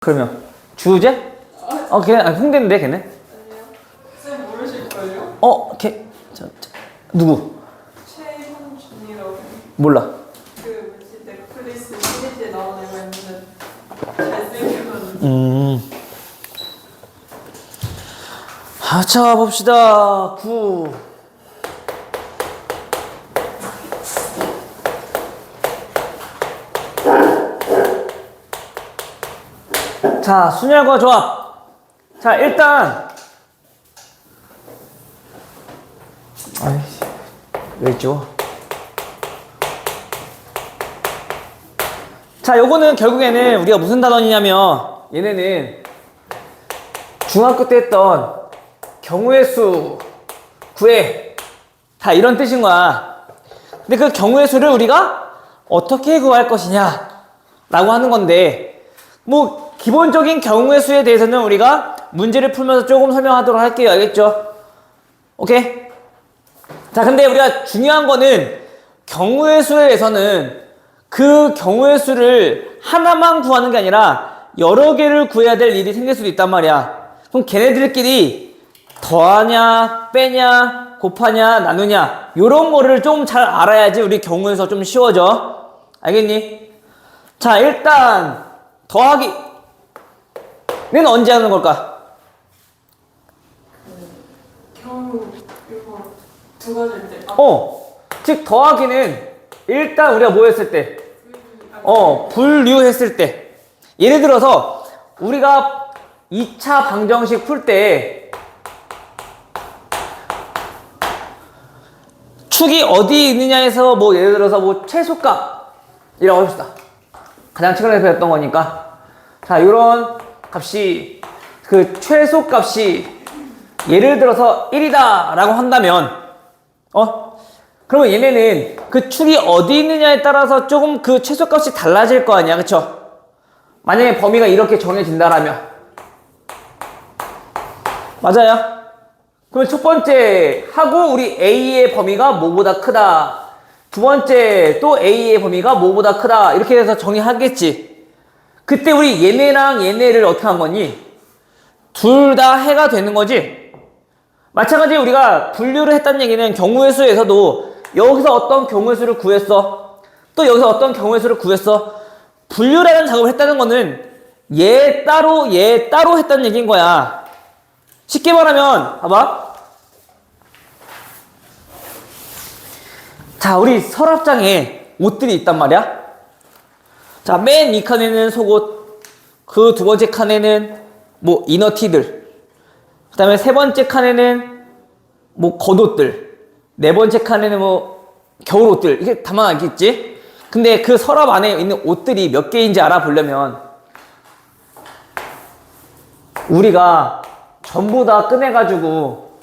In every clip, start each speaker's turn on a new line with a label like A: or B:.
A: 그러면 주제? 걔 홍대인데 걔네?
B: 아니요. 쌤 모르실걸요?
A: 누구?
B: 최현준이라고.
A: 몰라.
B: 그 뭐지 넷플릭스 시리즈에 나오는 애가 있는데 잘생겨가지고.
A: 자 봅시다. 9. 자, 순열과 조합. 자, 일단 아이씨, 왜 있죠? 자, 요거는 결국에는 우리가 무슨 단원이냐면 얘네는 중학교 때 했던 경우의 수 구해 다 이런 뜻인 거야. 근데 그 경우의 수를 우리가 어떻게 구할 것이냐 라고 하는 건데, 뭐 기본적인 경우의 수에 대해서는 우리가 문제를 풀면서 조금 설명하도록 할게요. 알겠죠? 오케이? 자, 근데 우리가 중요한 거는 경우의 수에서는 그 경우의 수를 하나만 구하는 게 아니라 여러 개를 구해야 될 일이 생길 수도 있단 말이야. 그럼 걔네들끼리 더하냐, 빼냐, 곱하냐, 나누냐 요런 거를 좀 잘 알아야지 우리 경우에서 좀 쉬워져. 알겠니? 자, 일단 더하기는 언제 하는 걸까?
B: 겨우 이거 두 가지일 때.
A: 즉 더하기는 일단 우리가 뭐 했을 때? 분류했을 때. 예를 들어서 우리가 2차 방정식 풀 때 축이 어디 있느냐에서 뭐 예를 들어서 뭐 최소값이라고 합시다. 가장 최근에 배웠던 거니까. 자, 요런 값이 그 최소값이 예를 들어서 1이다 라고 한다면 그러면 얘네는 그 축이 어디 있느냐에 따라서 조금 그 최소값이 달라질 거 아니야, 그쵸? 만약에 범위가 이렇게 정해진다라면 맞아요? 그러면 첫 번째 하고 우리 A의 범위가 뭐보다 크다, 두 번째 또 A의 범위가 뭐보다 크다 이렇게 해서 정의하겠지. 그때 우리 얘네랑 얘네를 어떻게 한 거니? 둘 다 해가 되는 거지. 마찬가지로 우리가 분류를 했다는 얘기는 경우의 수에서도 여기서 어떤 경우의 수를 구했어, 또 여기서 어떤 경우의 수를 구했어. 분류라는 작업을 했다는 거는 얘 따로 했다는 얘기인 거야. 쉽게 말하면 봐봐. 자, 우리 서랍장에 옷들이 있단 말이야. 자, 맨 이 칸에는 속옷, 그 두 번째 칸에는 뭐 이너티들, 그 다음에 세 번째 칸에는 뭐 겉옷들, 네 번째 칸에는 뭐 겨울옷들, 이게 담아놨겠지? 근데 그 서랍 안에 있는 옷들이 몇 개인지 알아보려면 우리가 전부 다 꺼내가지고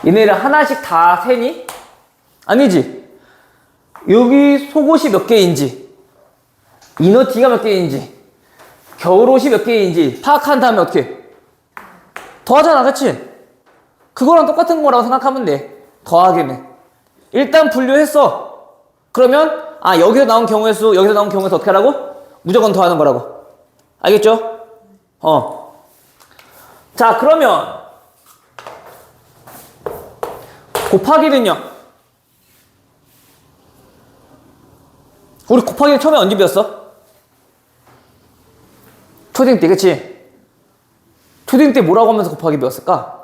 A: 얘네를 하나씩 다 세니? 아니지. 여기 속옷이 몇 개인지, 이너티가 몇 개인지, 겨울옷이 몇 개인지 파악한 다음에 어떻게 더하잖아, 그치? 그거랑 똑같은 거라고 생각하면 돼. 더하기는 일단 분류했어. 그러면 여기서 나온 경우의 수, 여기서 나온 경우의 수 어떻게 하라고? 무조건 더하는 거라고. 알겠죠? 자, 그러면 곱하기는요? 우리 곱하기는 처음에 언제 배웠어? 초딩 때, 그치? 초딩 때 뭐라고 하면서 곱하기 배웠을까?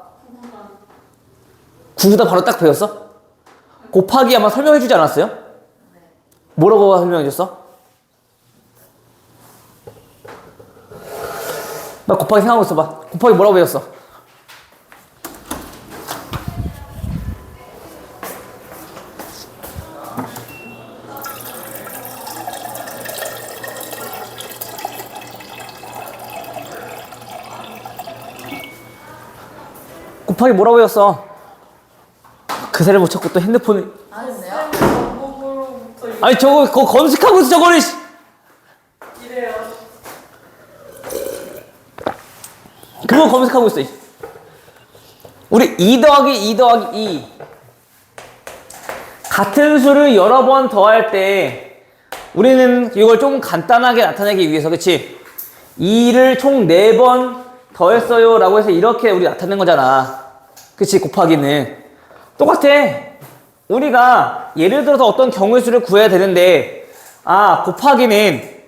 A: 구구단 바로 딱 배웠어? 곱하기 아마 설명해주지 않았어요? 뭐라고 설명해줬어? 나 곱하기 생각하고 있어봐. 곱하기 뭐라고 배웠어? 곱하기 뭐라고 배웠어? 그새를 못 찾고 또 핸드폰을.
B: 아닌데요? 방법으로부터
A: 아니 저거 그거 검색하고 있어 저거를.
B: 이래요.
A: 그거 검색하고 있어. 우리 2 더하기 2 더하기 2 같은 수를 여러 번 더할 때 우리는 이걸 좀 간단하게 나타내기 위해서, 그치? 2를 총 4번 더했어요 라고 해서 이렇게 우리 나타낸 거잖아. 그치? 곱하기는 똑같아. 우리가 예를 들어서 어떤 경우의 수를 구해야 되는데 곱하기는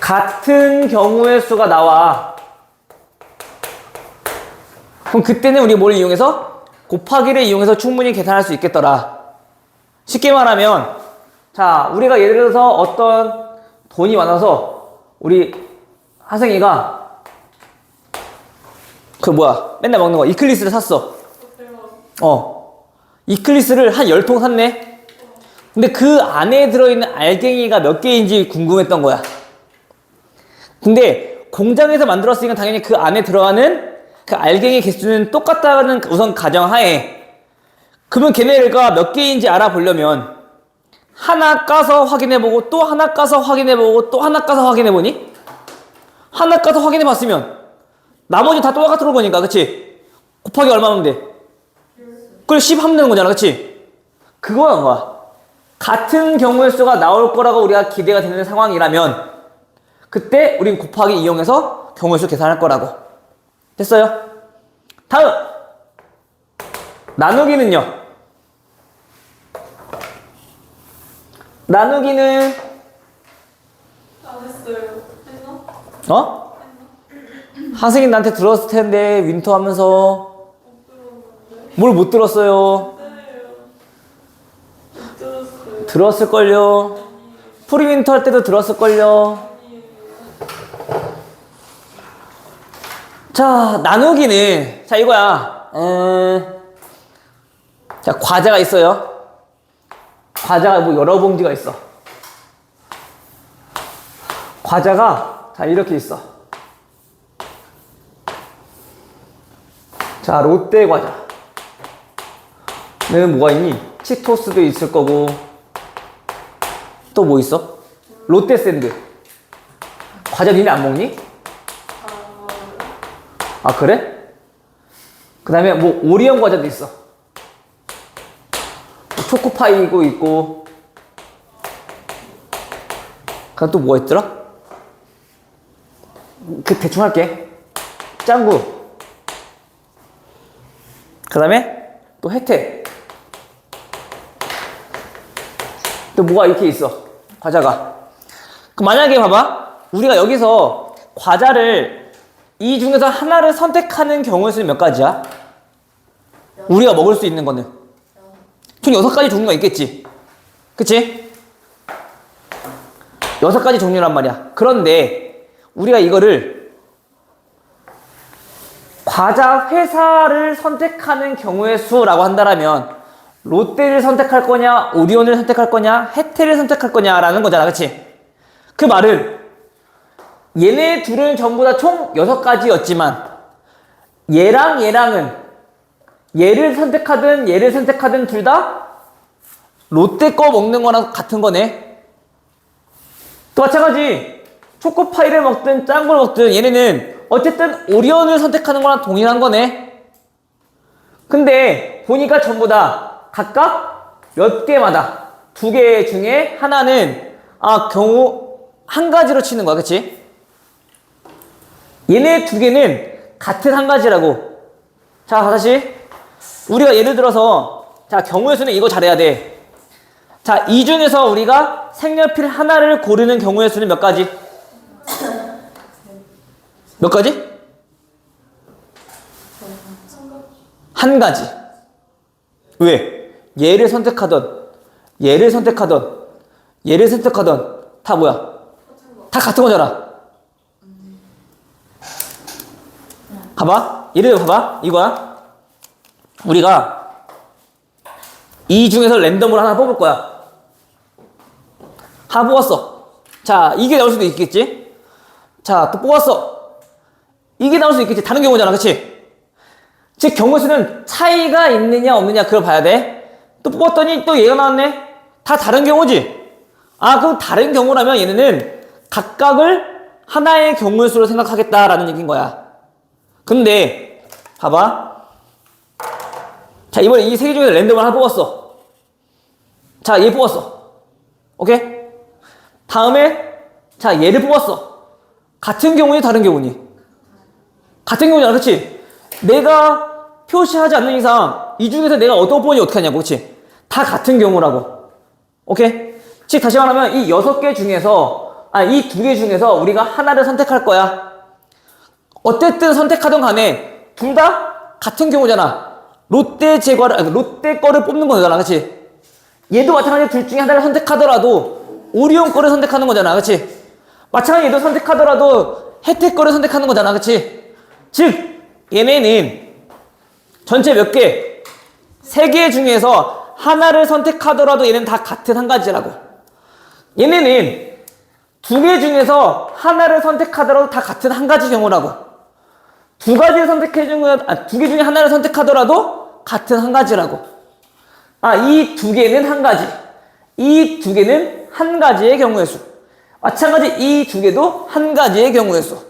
A: 같은 경우의 수가 나와. 그럼 그때는 우리 뭘 이용해서? 곱하기를 이용해서 충분히 계산할 수 있겠더라. 쉽게 말하면 자, 우리가 예를 들어서 어떤 돈이 많아서 우리 하승이가 맨날 먹는 거 이클리스를 샀어. 이클리스를 한 10통 샀네. 근데 그 안에 들어있는 알갱이가 몇 개인지 궁금했던 거야. 근데 공장에서 만들었으니까 당연히 그 안에 들어가는 그 알갱이 개수는 똑같다는 우선 가정하에, 그러면 걔네가 몇 개인지 알아보려면 하나 까서 확인해보고 또 하나 까서 확인해보고 또 하나 까서 확인해보니? 하나 까서 확인해봤으면 나머지 다 똑같은 거니까, 그치? 곱하기 얼마면 돼? 그걸 10 하면 되는 거잖아, 그치? 그거는 거야. 같은 경우의 수가 나올 거라고 우리가 기대가 되는 상황이라면 그때 우린 곱하기 이용해서 경우의 수 계산할 거라고. 됐어요? 다음! 나누기는요? 나누기는
B: 안 했어요. 했나?
A: 하승이 나한테 들었을 텐데 윈터 하면서
B: 못 들었는데.
A: 뭘 못 들었어요?
B: 못 들었어요.
A: 들었을걸요. 프리윈터 할 때도 들었을걸요. 자, 나누기는 자 이거야. 자, 과자가 있어요. 과자가 뭐 여러 봉지가 있어. 과자가 자 이렇게 있어. 자, 롯데 과자. 얘는 뭐가 있니? 치토스도 있을 거고. 또 뭐 있어? 롯데 샌드. 과자 니네 안 먹니? 아, 그래? 그 다음에 뭐 오리온 과자도 있어. 초코파이고 있고. 그다음 또 뭐가 있더라? 그 대충 할게. 짱구. 그 다음에 또 혜택. 또 뭐가 이렇게 있어. 과자가. 그 만약에 봐봐. 우리가 여기서 과자를 이 중에서 하나를 선택하는 경우의 수는 몇 가지야? 우리가 먹을 수 있는 거는 총 6가지 종류가 있겠지. 그치? 6가지 종류란 말이야. 그런데 우리가 이거를 과자 회사를 선택하는 경우의 수라고 한다면 롯데를 선택할 거냐, 오리온을 선택할 거냐, 혜태를 선택할 거냐라는 거잖아. 그치? 그 말은 얘네 둘은 전부 다 총 6가지였지만 얘랑 얘랑은 얘를 선택하든 둘 다 롯데 거 먹는 거랑 같은 거네. 또 마찬가지 초코파이를 먹든 짠 걸 먹든 얘네는 어쨌든 오리온을 선택하는 거랑 동일한 거네. 근데 보니까 전부 다 각각 몇 개마다 2개 중에 하나는 경우 한 가지로 치는 거야. 그치? 얘네 2개는 같은 한 가지라고. 자, 다시 우리가 예를 들어서 자, 경우의 수는 이거 잘해야 돼. 자, 이 중에서 우리가 색연필 하나를 고르는 경우의 수는 몇 가지? 몇 가지? 한 가지. 왜? 얘를 선택하던 다 뭐야? 다 같은 거잖아. 봐봐. 예를 들어 봐봐. 이거야. 우리가 이 중에서 랜덤으로 하나 뽑을 거야. 하나 뽑았어. 자, 이게 나올 수도 있겠지? 자, 또 뽑았어. 이게 나올 수 있겠지? 다른 경우잖아. 그치? 즉, 경우 수는 차이가 있느냐, 없느냐, 그걸 봐야 돼. 또 뽑았더니 또 얘가 나왔네? 다 다른 경우지? 그럼 다른 경우라면 얘네는 각각을 하나의 경우의 수로 생각하겠다라는 얘기인 거야. 근데, 봐봐. 자, 이번에 이 3개 중에서 랜덤을 하나 뽑았어. 자, 얘 뽑았어. 오케이? 다음에, 자, 얘를 뽑았어. 같은 경우니 다른 경우니? 같은 경우잖아, 그치? 내가 표시하지 않는 이상 이 중에서 내가 어떤 거 뽑은지 어떻게 하냐고, 그치? 다 같은 경우라고. 오케이? 즉 다시 말하면 이 6개 중에서 이 2개 중에서 우리가 하나를 선택할 거야. 어쨌든 선택하든 간에 둘 다 같은 경우잖아. 롯데 거를 뽑는 거잖아, 그치? 얘도 마찬가지로 둘 중에 하나를 선택하더라도 오리온 거를 선택하는 거잖아, 그치? 마찬가지로 얘도 선택하더라도 혜택 거를 선택하는 거잖아, 그치? 즉 얘네는 전체 몇 개? 3개 중에서 하나를 선택하더라도 얘는 다 같은 한 가지라고. 얘네는 2개 중에서 하나를 선택하더라도 다 같은 한 가지 경우라고. 2가지를 선택해주면 2개 중에 하나를 선택하더라도 같은 한 가지라고. 이 2개는 한 가지, 이 2개는 한 가지의 경우의 수. 마찬가지 이 2개도 한 가지의 경우의 수.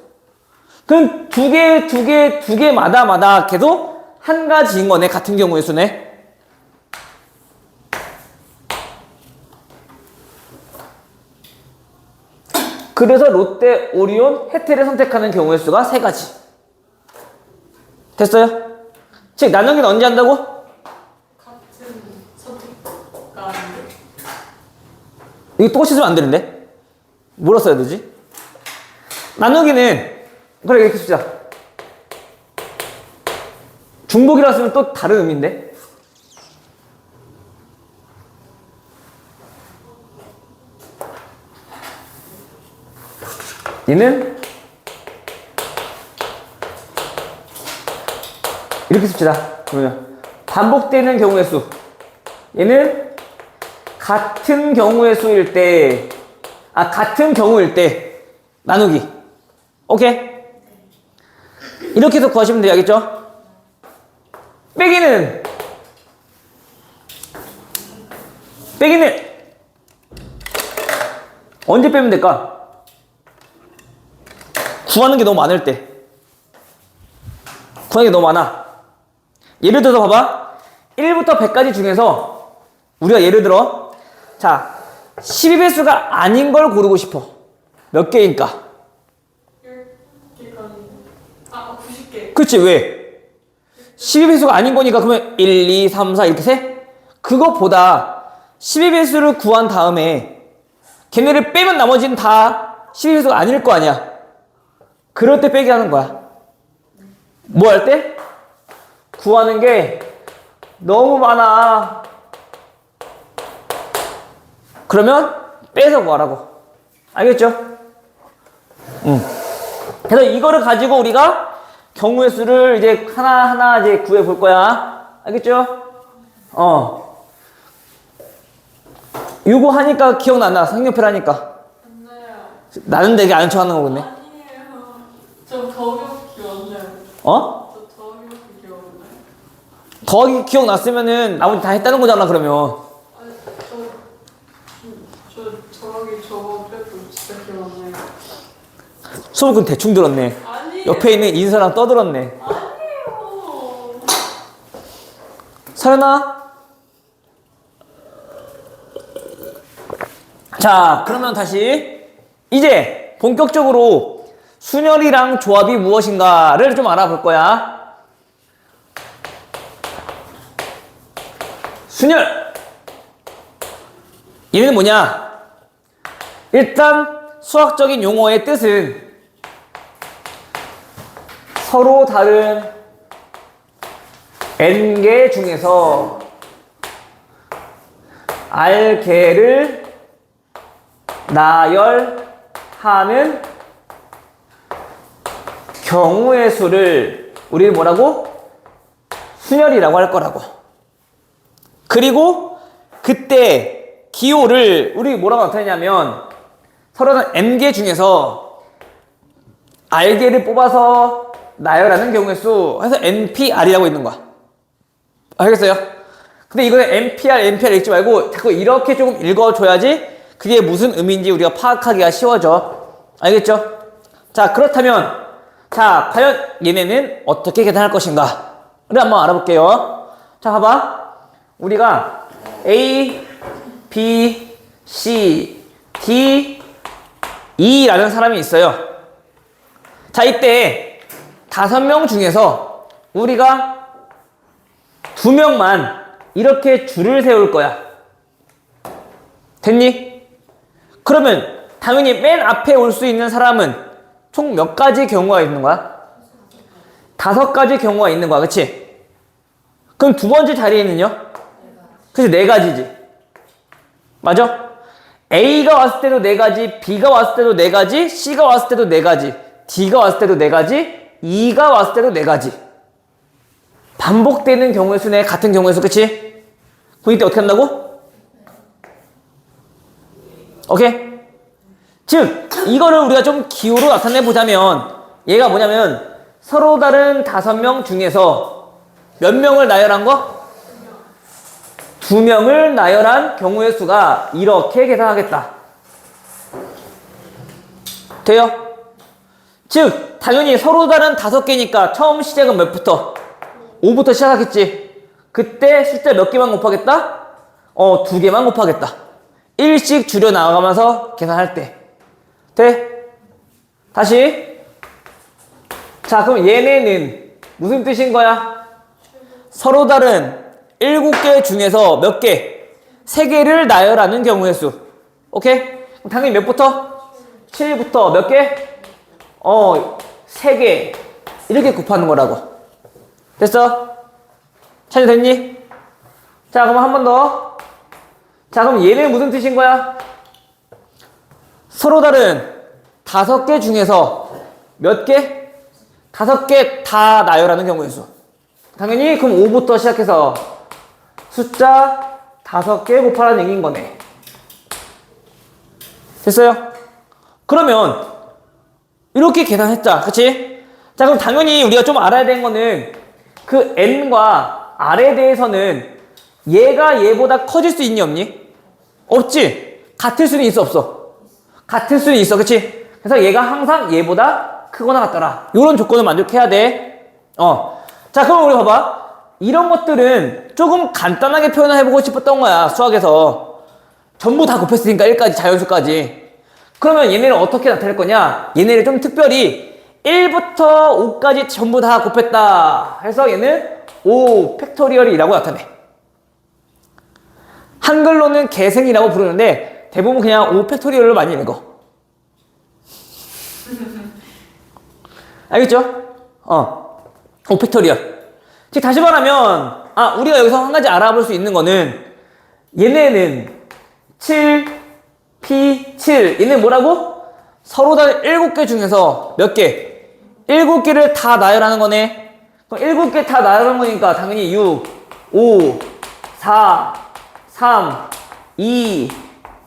A: 그럼 2개마다 걔도 한 가지인 거네. 같은 경우의 수네. 그래서 롯데, 오리온, 혜태를 선택하는 경우의 수가 3가지. 됐어요? 즉 나누기는 언제 한다고?
B: 같은 선택가 아닌데.
A: 이거 똑같이 쓰면 안 되는데? 뭐라 써야 되지? 나누기는 그래 이렇게 쓰자. 중복이라 쓰면 또 다른 의미인데? 얘는 이렇게 씁시다. 그러면 반복되는 경우의 수. 얘는 같은 경우의 수일 때, 같은 경우일 때 나누기. 오케이? 이렇게 해서 구하시면 돼요. 알겠죠? 빼기는 언제 빼면 될까? 구하는 게 너무 많을 때. 구하는 게 너무 많아. 예를 들어서 봐봐. 1부터 100까지 중에서 우리가 예를 들어 12배수가 아닌 걸 고르고 싶어. 몇 개일까?
B: 10개가 아닌데. 90개.
A: 그치, 왜? 12배수가 아닌 거니까 그러면 1, 2, 3, 4 이렇게 세? 그것보다 12배수를 구한 다음에 걔네를 빼면 나머지는 다 12배수가 아닐 거 아니야. 그럴 때 빼기 하는 거야. 뭐 할 때? 구하는 게 너무 많아. 그러면 빼서 구하라고. 알겠죠? 그래서 이거를 가지고 우리가 경우의 수를 이제 하나하나 이제 구해 볼 거야. 알겠죠? 이거 하니까 기억나나? 색연필 하니까.
B: 안 나요.
A: 나는 되게 아는 척 하는 거겠네.
B: 아니에요. 저 더럽게 기억 안 나요. 저 더럽게 기억 안 나요.
A: 더하기 기억났으면은 나머지 다 했다는 거잖아, 그러면.
B: 아니, 저기 저거 빼고 진짜 기억 안 나요.
A: 수업을 그럼 대충 들었네.
B: 아니에요.
A: 옆에 있는 인서랑 떠들었네.
B: 아니에요.
A: 서연아? 자, 그러면 다시 이제 본격적으로 순열이랑 조합이 무엇인가를 좀 알아볼 거야. 순열! 얘는 뭐냐? 일단 수학적인 용어의 뜻은 서로 다른 n개 중에서 r개를 나열하는 경우의 수를 우리는 뭐라고? 순열이라고 할 거라고. 그리고 그때 기호를 우리 뭐라고 나타내냐면 서로 다른 n개 중에서 r개를 뽑아서 나열하는 경우의 수 해서 npr이라고 있는 거야. 알겠어요? 근데 이거는 npr 읽지 말고 자꾸 이렇게 조금 읽어줘야지 그게 무슨 의미인지 우리가 파악하기가 쉬워져. 알겠죠? 자, 그렇다면 자, 과연 얘네는 어떻게 계산할 것인가? 를 한번 알아볼게요. 자, 봐봐. 우리가 A, B, C, D, 2라는 사람이 있어요. 자, 이때 5명 중에서 우리가 2명만 이렇게 줄을 세울 거야. 됐니? 그러면 당연히 맨 앞에 올 수 있는 사람은 총 몇 가지 경우가 있는 거야? 5가지 경우가 있는 거야. 그치? 그럼 두 번째 자리에는요? 그치, 4가지지. 맞아? A가 왔을 때도 4가지, B가 왔을 때도 4가지, C가 왔을 때도 4가지, D가 왔을 때도 4가지, E가 왔을 때도 4가지. 반복되는 경우의 수네, 같은 경우의 수, 그치? 그럼 이때 어떻게 한다고? 오케이? 즉, 이거를 우리가 좀 기호로 나타내 보자면, 얘가 뭐냐면, 서로 다른 5명 중에서 몇 명을 나열한 거? 2명을 나열한 경우의 수가 이렇게 계산하겠다. 돼요? 즉, 당연히 서로 다른 5개니까 처음 시작은 몇부터? 5부터 시작하겠지. 그때 숫자 몇 개만 곱하겠다? 2개만 곱하겠다. 1씩 줄여 나가면서 계산할 때. 돼? 다시. 자, 그럼 얘네는 무슨 뜻인 거야? 서로 다른 7개 중에서 몇 개? 3개를 나열하는 경우의 수. 오케이? 그럼 당연히 몇부터? 7부터 몇 개? 3개. 이렇게 곱하는 거라고. 됐어? 찾아 됐니? 자, 그럼 한 번 더. 자, 그럼 얘는 무슨 뜻인 거야? 서로 다른 5개 중에서 몇 개? 5개 다 나열하는 경우의 수. 당연히 그럼 5부터 시작해서 숫자 5개 곱하라는 얘기인 거네. 됐어요? 그러면 이렇게 계산했자. 그치? 자, 그럼 당연히 우리가 좀 알아야 되는 거는 그 n과 r에 대해서는 얘가 얘보다 커질 수 있니 없니? 없지? 같을 수는 있어 없어? 같을 수는 있어. 그치? 그래서 얘가 항상 얘보다 크거나 같더라. 이런 조건을 만족해야 돼. 자, 그럼 우리 봐봐. 이런 것들은 조금 간단하게 표현을 해보고 싶었던 거야. 수학에서. 전부 다 곱했으니까 1까지 자연수까지. 그러면 얘네를 어떻게 나타낼 거냐? 얘네를 좀 특별히 1부터 5까지 전부 다 곱했다 해서 얘는 5 팩토리얼이라고 나타내. 한글로는 계승이라고 부르는데 대부분 그냥 5 팩토리얼로 많이 읽어. 알겠죠? 5 팩토리얼. 즉 다시 말하면 우리가 여기서 한 가지 알아볼 수 있는 거는 얘네는 7, P, 7 얘는 뭐라고? 서로 다 7개 중에서 몇 개? 7개를 다 나열하는 거네. 그럼 7개 다 나열하는 거니까 당연히 6, 5, 4, 3, 2,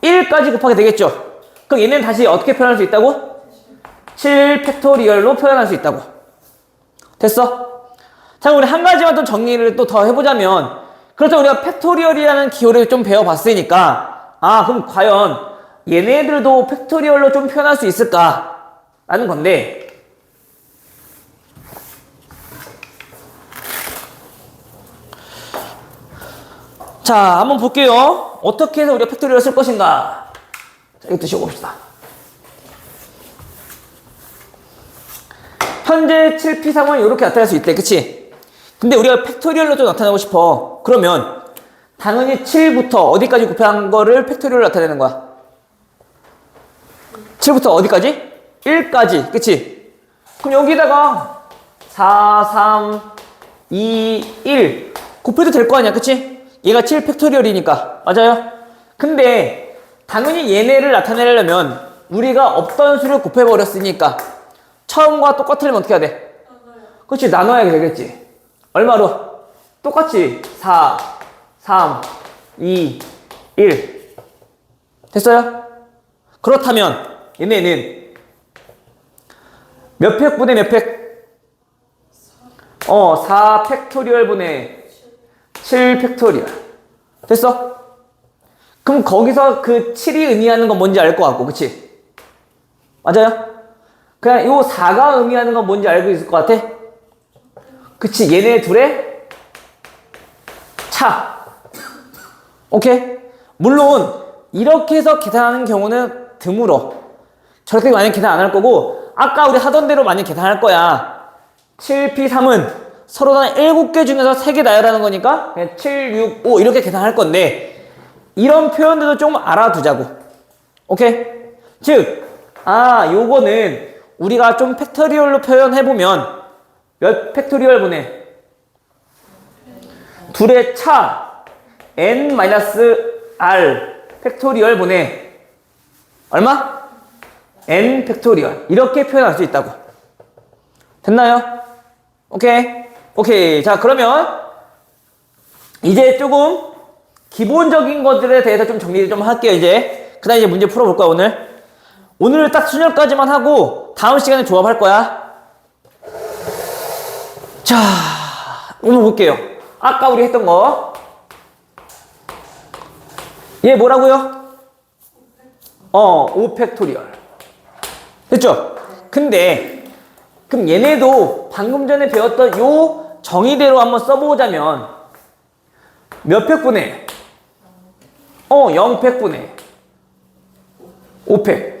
A: 1까지 곱하게 되겠죠. 그럼 얘는 다시 어떻게 표현할 수 있다고? 7 팩토리얼로 표현할 수 있다고. 됐어? 자, 우리 한 가지만 또 정리를 또 더 해보자면, 그렇죠. 우리가 팩토리얼이라는 기호를 좀 배워봤으니까, 그럼 과연 얘네들도 팩토리얼로 좀 표현할 수 있을까? 라는 건데, 자, 한번 볼게요. 어떻게 해서 우리가 팩토리얼을 쓸 것인가? 자, 이것도 쉬어봅시다. 현재 7P3은 이렇게 나타날 수 있대. 그치? 근데 우리가 팩토리얼로 좀 나타내고 싶어. 그러면 당연히 7부터 어디까지 곱한 거를 팩토리얼로 나타내는 거야? 7부터 어디까지? 1까지. 그치? 그럼 여기다가 4, 3, 2, 1 곱해도 될 거 아니야. 그치? 얘가 7 팩토리얼이니까. 맞아요? 근데 당연히 얘네를 나타내려면 우리가 없던 수를 곱해버렸으니까 처음과 똑같으려면 어떻게 해야 돼? 그렇지, 나눠야 되겠지. 얼마로? 똑같이 4, 3, 2, 1 됐어요? 그렇다면 얘네는 몇 팩분의 몇 팩? 4 팩토리얼 분의 7 팩토리얼 됐어? 그럼 거기서 그 7이 의미하는 건 뭔지 알 것 같고, 그치? 맞아요? 그냥 요 4가 의미하는 건 뭔지 알고 있을 것 같아? 그치? 얘네 둘의 차. 오케이? 물론 이렇게 해서 계산하는 경우는 드물어. 저렇게 많이 계산 안 할 거고 아까 우리 하던 대로 많이 계산할 거야. 7P3은 서로 다 7개 중에서 3개 나열하는 거니까 그냥 7, 6, 5 이렇게 계산할 건데 이런 표현들도 좀 알아두자고. 오케이? 즉 요거는 우리가 좀 팩토리얼로 표현해보면 몇 팩토리얼 분의 둘의 차 n-r 팩토리얼 분의 얼마? n 팩토리얼 이렇게 표현할 수 있다고. 됐나요? 오케이. 자, 그러면 이제 조금 기본적인 것들에 대해서 좀 정리를 좀 할게요. 이제 그 다음에 이제 문제 풀어볼 거야. 오늘 딱 순열까지만 하고 다음 시간에 조합할 거야. 자, 오늘 볼게요. 아까 우리 했던 거. 얘 뭐라고요? 5팩토리얼. 됐죠? 근데 그럼 얘네도 방금 전에 배웠던 요 정의대로 한번 써보자면 몇 팩분의? 0팩분의 5팩.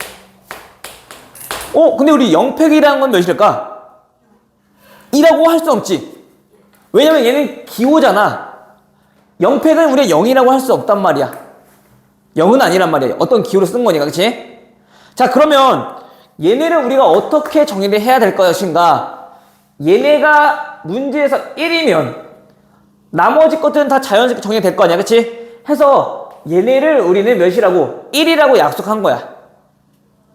A: 근데 우리 0팩이라는 건 몇일까? 2라고 할 수 없지. 왜냐면 얘는 기호잖아. 0팩은 우리가 0이라고 할 수 없단 말이야. 0은 아니란 말이야. 어떤 기호로 쓴 거니까, 그치? 자, 그러면 얘네를 우리가 어떻게 정의를 해야 될 것인가? 얘네가 문제에서 1이면 나머지 것들은 다 자연스럽게 정의될 거 아니야, 그치? 해서 얘네를 우리는 몇이라고? 1이라고 약속한 거야.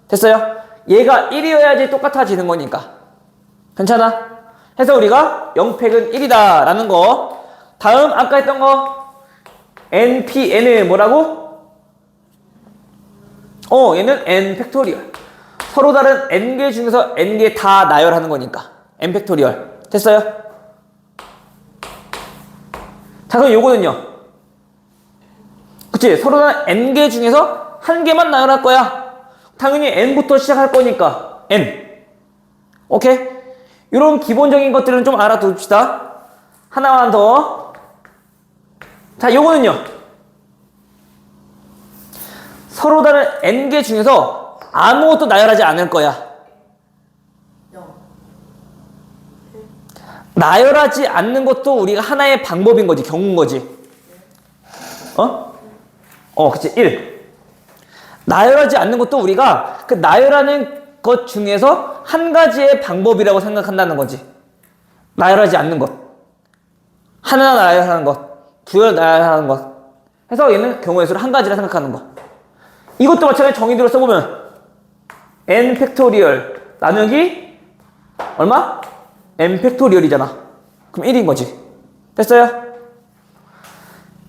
A: 됐어요? 얘가 1이어야지 똑같아지는 거니까. 괜찮아? 해서 우리가 0팩은 1이다 라는 거. 다음 아까 했던 거 npn은 뭐라고? 얘는 n 팩토리얼. 서로 다른 n개 중에서 n개 다 나열하는 거니까 n 팩토리얼. 됐어요? 자, 그럼 요거는요. 그치? 서로 다른 n개 중에서 한 개만 나열할 거야. 당연히 n부터 시작할 거니까 n. 오케이? 이런 기본적인 것들은 좀 알아둡시다. 하나만 더. 자, 요거는요. 서로 다른 n개 중에서 아무것도 나열하지 않을 거야. 나열하지 않는 것도 우리가 하나의 방법인 거지, 경우인 거지. 그치, 1. 나열하지 않는 것도 우리가 그 나열하는 것 중에서 한 가지의 방법이라고 생각한다는 거지. 나열하지 않는 것. 하나 나열하는 것. 두열 나열하는 것. 해서 얘는 경우의 수를 한 가지라 생각하는 거. 이것도 마찬가지 정의대로 써보면 n 팩토리얼 나누기 얼마? n 팩토리얼이잖아. 그럼 1인 거지. 됐어요?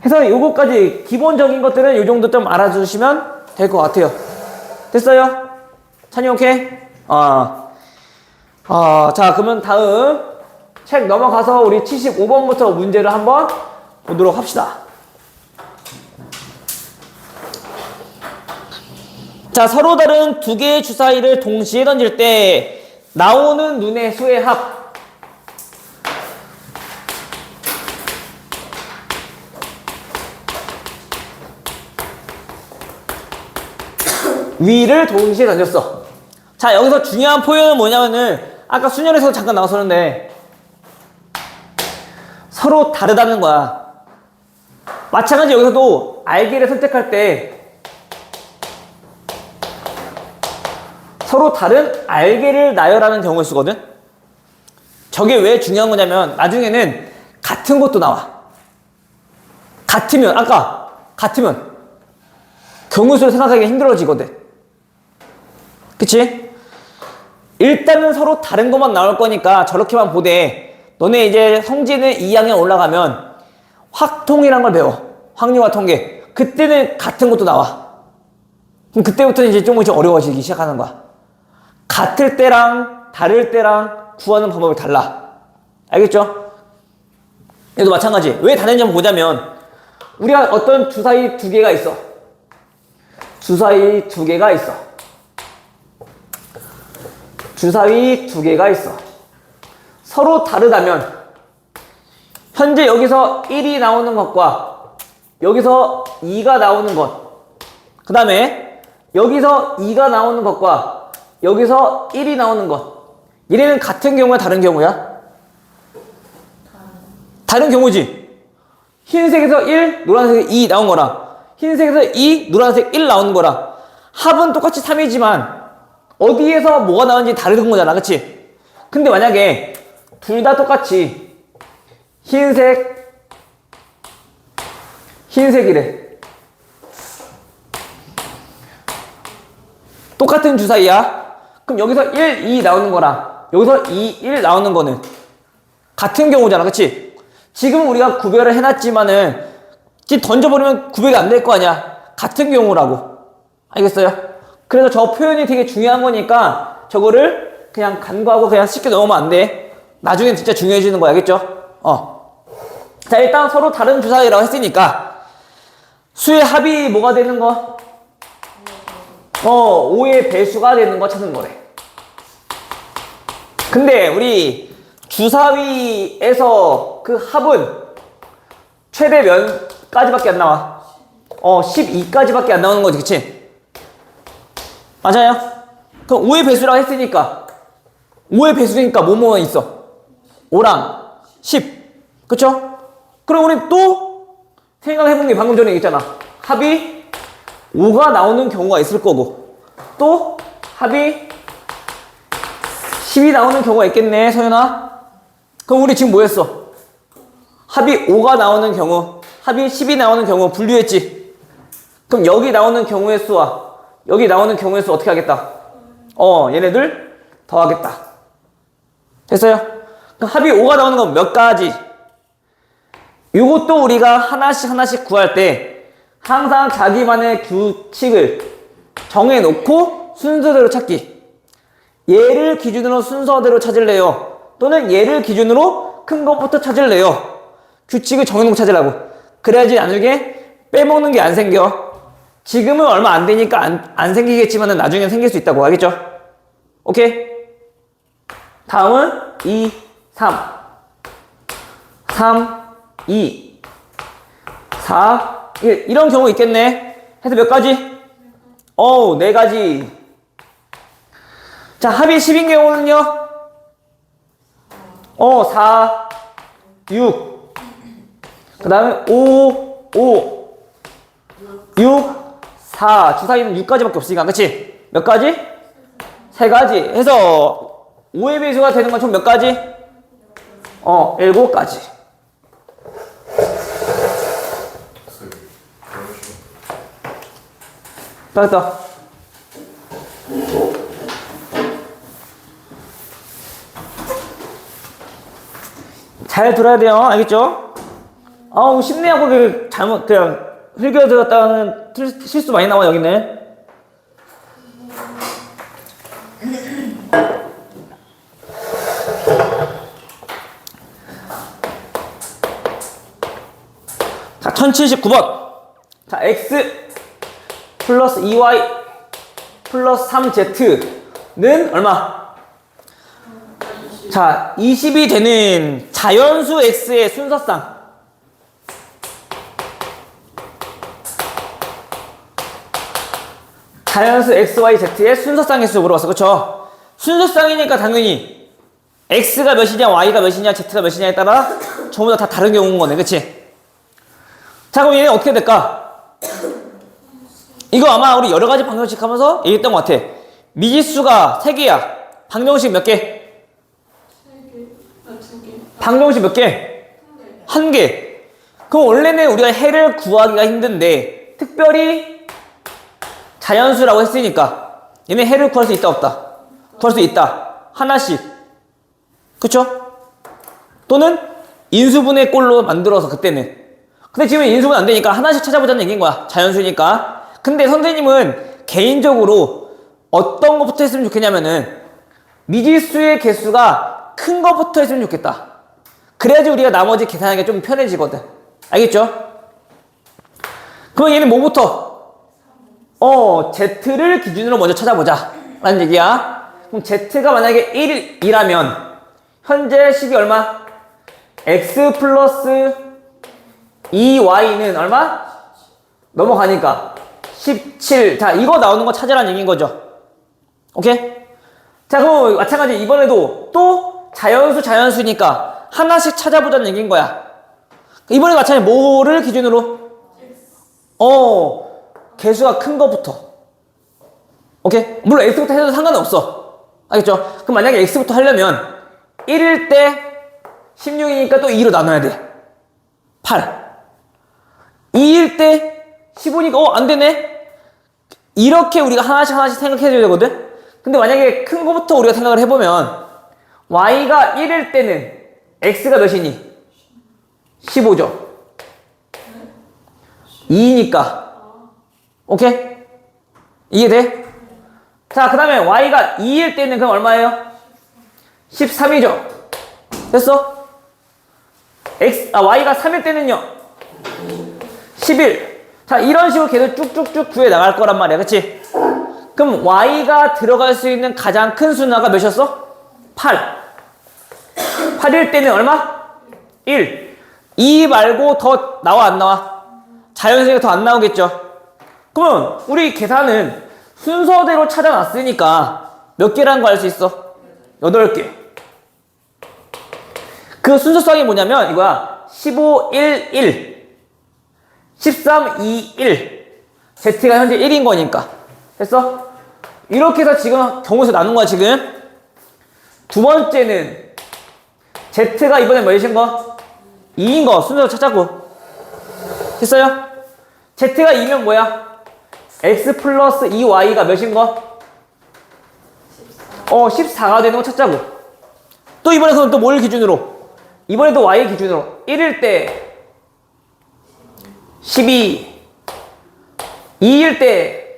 A: 해서 요거까지 기본적인 것들은 요 정도 좀 알아주시면 될 것 같아요. 됐어요? 찬이 오케이? 자, 그러면 다음 책 넘어가서 우리 75번부터 문제를 한번 보도록 합시다. 자, 서로 다른 두 개의 주사위를 동시에 던질 때 나오는 눈의 수의 합. 위를 동시에 던졌어. 자, 여기서 중요한 표현은 뭐냐면은 아까 수련에서 잠깐 나왔었는데 서로 다르다는 거야. 마찬가지 여기서도 알기를 선택할 때 서로 다른 알게를 나열하는 경우를 쓰거든. 저게 왜 중요한 거냐면 나중에는 같은 것도 나와. 같으면 경우수를 생각하기 힘들어지거든. 그치? 일단은 서로 다른 것만 나올 거니까 저렇게만 보되 너네 이제 성진은 2학년 올라가면 확통이란 걸 배워. 확률과 통계. 그때는 같은 것도 나와. 그럼 그때부터 이제 조금씩 어려워지기 시작하는 거야. 같을 때랑 다를 때랑 구하는 방법이 달라. 알겠죠? 얘도 마찬가지. 왜 다른지 한번 보자면 우리가 어떤 주사위 두 개가 있어. 주사위 두 개가 있어. 서로 다르다면 현재 여기서 1이 나오는 것과 여기서 2가 나오는 것, 그 다음에 여기서 2가 나오는 것과 여기서 1이 나오는 것. 얘네는 같은 경우야, 다른 경우야? 다른 경우지. 흰색에서 1, 노란색에서 2 나온 거랑 흰색에서 2, 노란색 1 나오는 거랑 합은 똑같이 3이지만 어디에서 뭐가 나오는지 다른 거잖아, 그치? 근데 만약에 둘 다 똑같이 흰색이래. 똑같은 주사위야. 그럼 여기서 1, 2 나오는 거랑 여기서 2, 1 나오는 거는 같은 경우잖아, 그치? 지금 우리가 구별을 해놨지만은 지금 던져버리면 구별이 안 될 거 아니야. 같은 경우라고. 알겠어요? 그래서 저 표현이 되게 중요한 거니까 저거를 그냥 간과하고 그냥 쉽게 넘으면 안 돼. 나중엔 진짜 중요해지는 거야, 알겠죠? 자, 일단 서로 다른 주사위라고 했으니까 수의 합이 뭐가 되는 거? 5의 배수가 되는 거 찾는 거래. 근데 우리 주사위에서 그 합은 최대 몇까지밖에 안 나와? 12까지밖에 안 나오는 거지, 그치? 맞아요? 그럼 5의 배수라고 했으니까 5의 배수니까 뭐뭐 있어? 5랑 10. 그쵸? 그럼 우리 또 생각해본 게 방금 전에 얘기했잖아. 합이 5가 나오는 경우가 있을 거고 또 합이 10이 나오는 경우가 있겠네, 서연아. 그럼 우리 지금 뭐 했어? 합이 5가 나오는 경우, 합이 10이 나오는 경우 분류했지? 그럼 여기 나오는 경우의 수와 여기 나오는 경우의 수 어떻게 하겠다? 얘네들 더하겠다. 됐어요? 그럼 합이 5가 나오는 건 몇 가지? 이것도 우리가 하나씩 구할 때 항상 자기만의 규칙을 정해놓고 순서대로 찾기. 얘를 기준으로 순서대로 찾을래요? 또는 얘를 기준으로 큰 것부터 찾을래요? 규칙을 정해놓고 찾으라고. 그래야지 나중에 빼먹는 게 안 생겨. 지금은 얼마 안 되니까 안 생기겠지만 나중엔 생길 수 있다고. 알겠죠? 오케이? 다음은 2, 3 3, 2 4, 1 이런 경우 있겠네. 해서 몇 가지? 4가지. 자, 합이 10인 경우는요? 4, 6 그 다음에 5, 6, 4 주사위는 6가지밖에 없으니까, 그치? 몇 가지? 3가지 해서 5의 배수가 되는 건 총 몇 가지? 7가지. 됐다. 잘 들어야 돼요. 알겠죠? 쉽네 하고 잘못 그냥 흘겨 들었다가는 실수 많이 나와. 여기는 자, 1079번. 자, x 플러스 2y 플러스 3z는 얼마? 자, 20이 되는 자연수 x의 순서상. 자연수 x, y, z의 순서상의 수 물어봤어. 그쵸? 순서상이니까 당연히 x가 몇이냐, y가 몇이냐, z가 몇이냐에 따라 전부 다 다른 경우인 거네. 그치? 자, 그럼 얘는 어떻게 될까? 이거 아마 우리 여러 가지 방정식 하면서 얘기했던 것 같아. 미지수가 3개야. 방정식 몇 개?
B: 2개.
A: 방정식 몇 개? 1개. 그럼 원래는 우리가 해를 구하기가 힘든데 특별히 자연수라고 했으니까 얘네 해를 구할 수 있다, 없다? 구할 수 있다. 하나씩. 그쵸? 또는 인수분해 꼴로 만들어서 그때는. 근데 지금 인수분 안 되니까 하나씩 찾아보자는 얘기인 거야. 자연수니까. 근데 선생님은 개인적으로 어떤 것부터 했으면 좋겠냐면은 미지수의 개수가 큰 것부터 했으면 좋겠다. 그래야지 우리가 나머지 계산하기가 좀 편해지거든. 알겠죠? 그럼 얘는 뭐부터? z를 기준으로 먼저 찾아보자 라는 얘기야. 그럼 z가 만약에 1이라면 현재 식이 얼마? x 플러스 2y는 얼마? 넘어가니까 17. 자, 이거 나오는 거 찾으라는 얘기인 거죠. 오케이? 자, 그럼 마찬가지 이번에도 또 자연수니까 하나씩 찾아보자는 얘기인 거야. 이번에 마찬가지 뭐를 기준으로? 개수가 큰 거부터. 오케이? 물론 x부터 해도 상관은 없어. 알겠죠? 그럼 만약에 x부터 하려면 1일 때 16이니까 또 2로 나눠야 돼. 8. 2일 때 15니까 안 되네? 이렇게 우리가 하나씩 생각해줘야 되거든? 근데 만약에 큰 거부터 우리가 생각을 해보면 y가 1일 때는 x가 몇이니? 15죠. 2니까. 오케이? 이해돼? 자, 그 다음에 y가 2일 때는 그럼 얼마예요? 13이죠. 됐어? y가 3일 때는요? 11. 자, 이런 식으로 계속 쭉쭉쭉 구해 나갈 거란 말이야. 그치? 그럼 y가 들어갈 수 있는 가장 큰 수나가 몇이었어? 8. 8일 때는 얼마? 1. 2 말고 더 나와 안 나와? 자연스럽게 더 안 나오겠죠? 그러면 우리 계산은 순서대로 찾아놨으니까 몇 개라는 거 알 수 있어? 8개. 그 순서성이 뭐냐면 이거야. 15, 1, 1. 13, 2, 1. Z가 현재 1인 거니까. 됐어? 이렇게 해서 지금 경우에서 나눈 거야, 지금. 두 번째는 Z가 이번에 몇인 거? 2인 거. 순서로 찾자고. 됐어요? Z가 2면 뭐야? X 플러스 2Y가 몇인 거? 14가 되는 거 찾자고. 또 이번에 그럼 또 뭘 기준으로? 이번에도 Y 기준으로 1일 때 12, 2일 때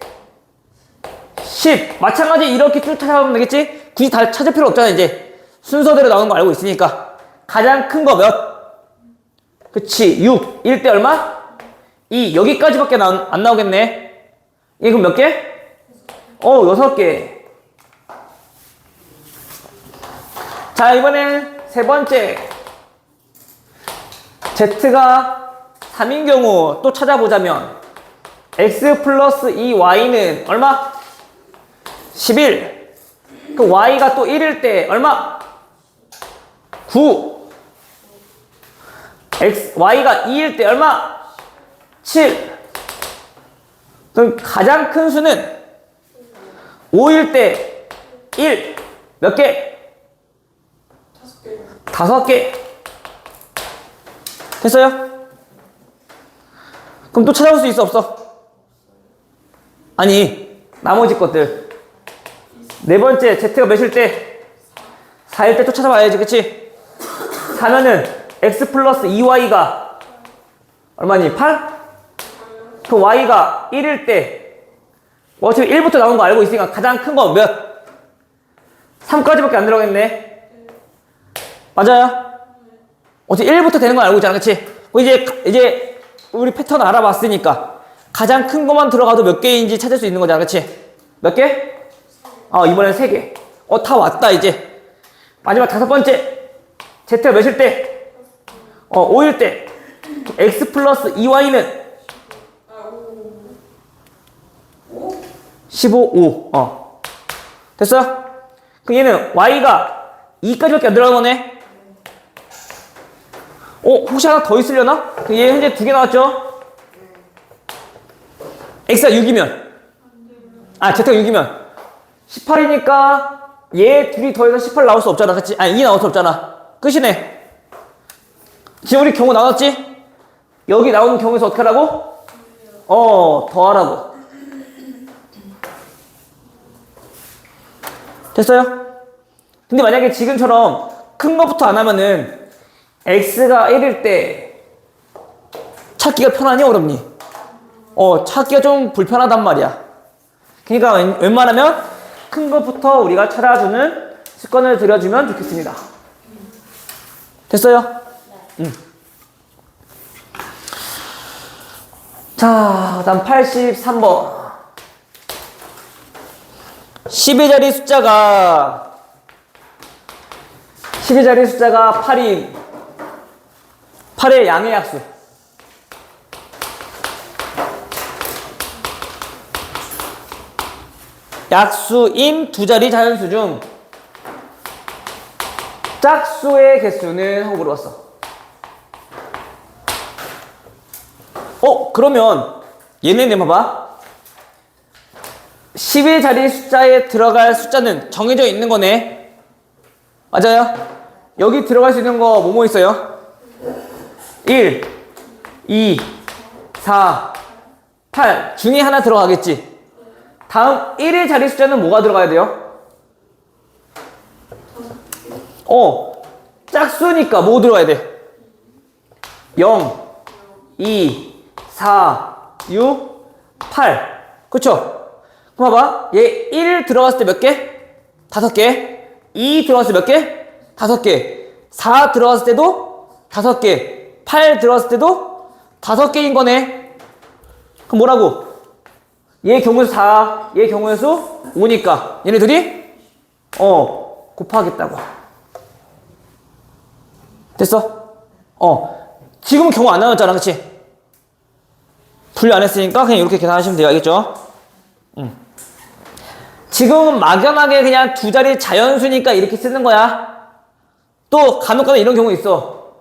A: 10. 마찬가지 이렇게 쭉 찾아보면 되겠지? 굳이 다 찾을 필요 없잖아, 이제. 순서대로 나오는 거 알고 있으니까. 가장 큰 거 몇? 그치, 6. 1 때 얼마? 2. 여기까지밖에 안 나오겠네. 이게 그럼 몇 개? 6개. 자, 이번엔 세 번째. Z가 3인 경우 또 찾아보자면 X 플러스 2Y는 얼마? 11. 그 Y가 또 1일 때 얼마? 9. Y가 2일 때 얼마? 7. 그럼 가장 큰 수는 5일 때 1. 몇 개? 5개. 됐어요? 그럼 또 찾아볼 수 있어, 없어? 아니, 나머지 것들. 네 번째, Z가 몇일 때? 4일 때 또 찾아봐야지, 그치? 4면은 X 플러스 2Y가 얼마니? 8? 그 Y가 1일 때 어차피 1부터 나온 거 알고 있으니까 가장 큰 거 몇? 3까지밖에 안 들어가겠네. 맞아요? 어차피 1부터 되는 거 알고 있잖아, 그치? 이제 우리 패턴 알아봤으니까 가장 큰 것만 들어가도 몇 개인지 찾을 수 있는 거잖아, 그치? 몇 개? 이번엔 3개. 다 왔다, 이제. 마지막 5번째. Z가 몇일 때? 5일 때. X 플러스 2Y는 15, 5. 됐어요? 그럼 얘는 Y가 2까지밖에 안 들어간 거네? 혹시 하나 더 있으려나? 얘 현재 2개 나왔죠? X가 6이면. Z가 6이면. 18이니까 얘 둘이 더해서 18 나올 수 없잖아. 그치? 2 나올 수 없잖아. 끝이네. 지금 우리 경우 나눴지? 여기 나오는 경우에서 어떻게 하라고? 더하라고. 됐어요? 근데 만약에 지금처럼 큰 것부터 안 하면은 X가 1일 때 찾기가 편하니 어렵니? 찾기가 좀 불편하단 말이야. 그러니까 웬만하면 큰 것부터 우리가 찾아주는 습관을 들여주면 좋겠습니다. 됐어요? 응. 자, 다음 83번. 12자리 숫자가 8인 8의 양의 약수. 약수인 두 자리 자연수 중 짝수의 개수는 하고 물어봤어. 그러면 얘네들 봐봐. 11자리 숫자에 들어갈 숫자는 정해져 있는 거네. 맞아요? 여기 들어갈 수 있는 거 뭐뭐 있어요? 1, 2, 4, 8 중에 하나 들어가겠지. 다음 1의 자리 숫자는 뭐가 들어가야 돼요? 짝수니까 뭐 들어가야 돼? 0, 2, 4, 6, 8 그쵸? 그럼 봐봐. 얘 1 들어갔을 때 몇 개? 5개. 2 들어갔을 때 몇 개? 5개. 4 들어갔을 때도 5개. 8 들어갔을 때도 5개인 거네. 그럼 뭐라고? 얘 경우수 4, 얘 경우수 5니까 얘네 둘이 곱하겠다고. 됐어? 지금은 경우 안 나왔잖아, 그치? 분류 안 했으니까 그냥 이렇게 계산하시면 돼요. 알겠죠? 지금은 막연하게 그냥 두 자리 자연수니까 이렇게 쓰는 거야. 또 간혹가다 이런 경우 있어.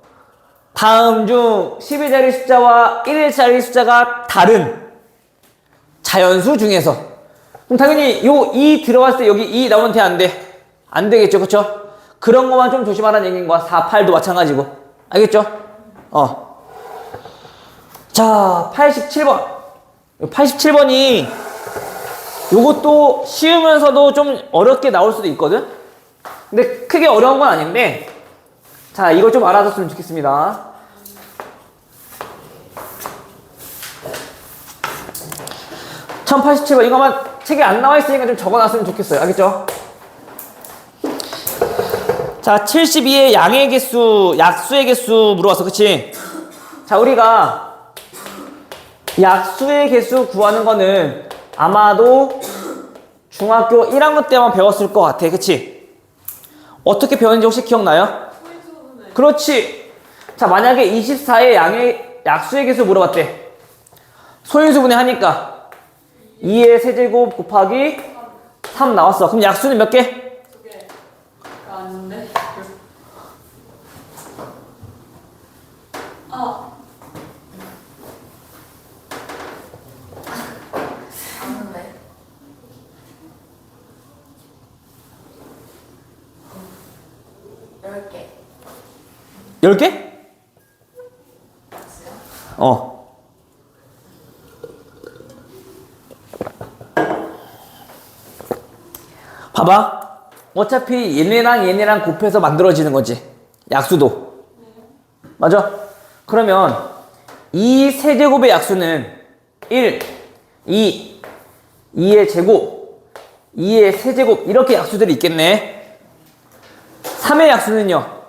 A: 다음 중 12자리 숫자와 1자리 숫자가 다른 자연수 중에서. 그럼 당연히 요 2 들어갔을 때 여기 2 나오면 돼, 안 돼? 안 되겠죠, 그쵸? 그런 것만 좀 조심하라는 얘기인 거야. 4, 8도 마찬가지고. 알겠죠? 자, 87번. 87번이 요것도 쉬우면서도 좀 어렵게 나올 수도 있거든? 근데 크게 어려운 건 아닌데, 자, 이거 좀 알아뒀으면 좋겠습니다. (1087번) 이거만 책에 안 나와 있으니까 좀 적어놨으면 좋겠어요. 알겠죠? 자, 72의 양의 개수, 약수의 개수 물어봤어. 그치? 자, 우리가 약수의 개수 구하는 거는 아마도 중학교 1학년 때만 배웠을 것 같아. 그치? 어떻게 배웠는지 혹시 기억나요? 그렇지. 자, 만약에 24의 양의 약수의 개수 물어봤대. 소인수분해 하니까 2의 세제곱 곱하기 3 나왔어. 그럼 약수는 몇 개?
B: 2개. 아닌데?
C: 아는데. 10개.
A: 10개? 봐봐. 어차피 얘네랑 곱해서 만들어지는 거지. 약수도. 맞아? 그러면 이 세제곱의 약수는 1, 2, 2의 제곱, 2의 세제곱 이렇게 약수들이 있겠네. 3의 약수는요.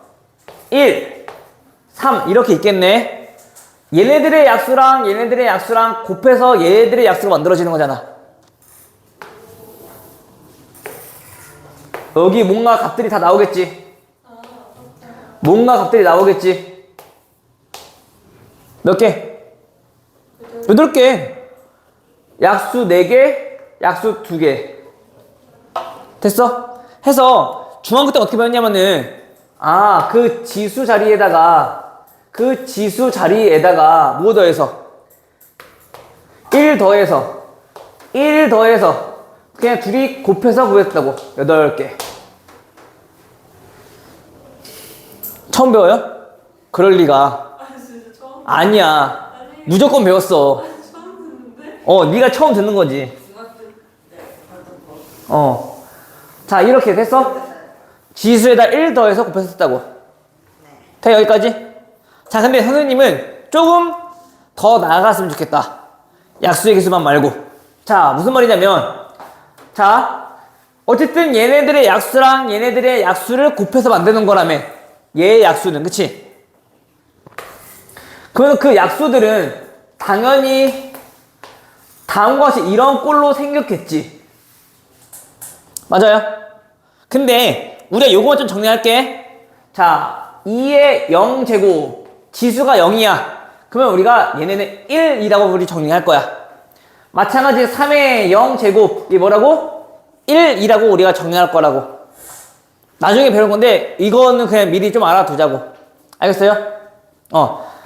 A: 1, 3 이렇게 있겠네. 얘네들의 약수랑 곱해서 얘네들의 약수가 만들어지는 거잖아. 여기 뭔가 값들이 다 나오겠지. 뭔가 값들이 나오겠지. 몇 개? 8개. 약수 4개, 약수 2개. 됐어? 해서 중학교 때 어떻게 배웠냐면은 그 지수 자리에다가 뭐 더해서 1 더해서 그냥 둘이 곱해서 구했다고. 8개. 처음 배워요? 그럴 리가.
B: 진짜 처음
A: 아니야. 무조건 배웠어.
B: 처음 듣는데?
A: 네가 처음 듣는 거지.
C: 중학교 때 받은 거.
A: 자, 이렇게 됐어? 지수에다 1 더해서 곱해서 썼다고. 돼, 여기까지? 자, 근데 선생님은 조금 더 나아갔으면 좋겠다. 약수의 개수만 말고. 자, 무슨 말이냐면, 자, 어쨌든 얘네들의 약수랑 얘네들의 약수를 곱해서 만드는 거라며. 얘의 약수는, 그치? 그러면 그 약수들은 당연히 다음과 같이 이런 꼴로 생겼겠지. 맞아요? 근데 우리가 요거만 좀 정리할게. 자, 2의 0제곱 지수가 0이야. 그러면 우리가 얘네는 1이라고 우리 정리할 거야. 마찬가지 3의 0제곱 이 뭐라고? 1이라고 우리가 정리할 거라고. 나중에 배울 건데 이거는 그냥 미리 좀 알아두자고. 알겠어요?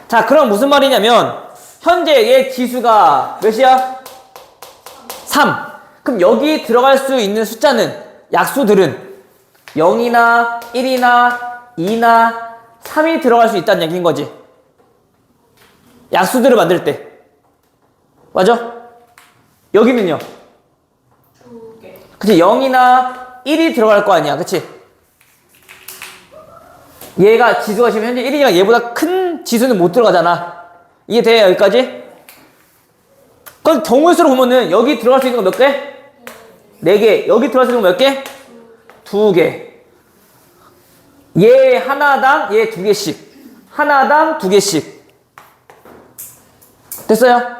A: 자, 그럼 무슨 말이냐면 현재 얘 지수가 몇이야? 3. 그럼 여기 들어갈 수 있는 숫자는 약수들은 0이나 1이나 2나 3이 들어갈 수 있다는 얘기인 거지. 약수들을 만들 때. 맞아? 여기는요?
B: 2개.
A: 그치? 0이나 1이 들어갈 거 아니야. 그치? 얘가 지수가 지금 현재 1이니까 얘보다 큰 지수는 못 들어가잖아. 이게 돼? 여기까지? 그럼 경우의 수로 보면은 여기 들어갈 수 있는 거 몇 개? 4개. 여기 들어갈 수 있는 거 몇 개? 2개. 얘 하나당 얘 2개씩. 하나당 2개씩. 됐어요?